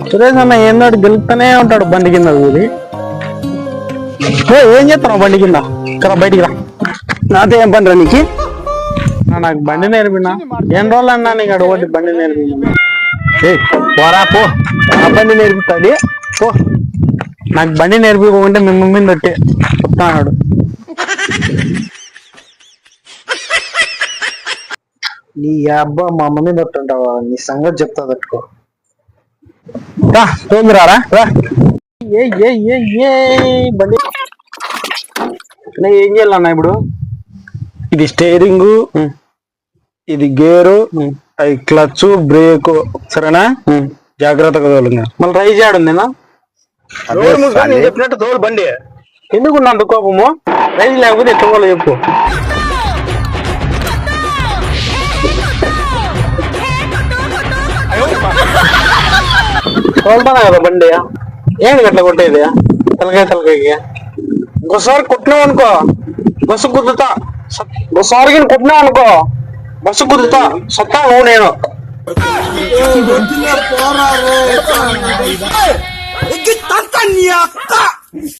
సురేష్ అన్న ఏందో గెలుపుతానే ఉంటాడు బండి కింద ఊరి. ఏం చేస్తున్నావు బండి కింద? ఇక్కడ బయటికి రా. నాతో ఏం పని రా నీకు? నాకు బండి నేర్పినా ఎన్ని రోజులు అన్నా నీకు అడగొట్టి బండి నేర్పి. పోరా పో, ఆ బండి నేర్పుతాది పో. నాకు బండి నేర్పిపోకుంటే మీ మమ్మీని తట్టి చెప్తాడు. నీ అబ్బా మా మమ్మీ తట్టుంటావా? నీ సంగతి చెప్తా తట్టుకో. రా తోందిరారా రా. బండి ఏం చేయాలన్నా ఇప్పుడు? ఇది స్టేరింగ్, ఇది గేరు, అది క్లచ్, బ్రేక్. సరేనా? జాగ్రత్తగా తోలుగా. మళ్ళీ రైజ్ చేయడుందేనా? చెప్పినట్టు తోలు బండి. ఎందుకు అంత కోపము? రైజ్ లేకపోతే ఎట్టుకోవాలి చెప్పు. తోలుతానా కదా బండి? ఏంటి గట్లా కొట్టేది? తలకాయ ఇంకోసారి కొట్టినావు అనుకో బస్సు కుదుతా. ఇంకోసారి కొట్టినావు అనుకో బస్సు కుదుతా. సత్తా నువ్వు నేను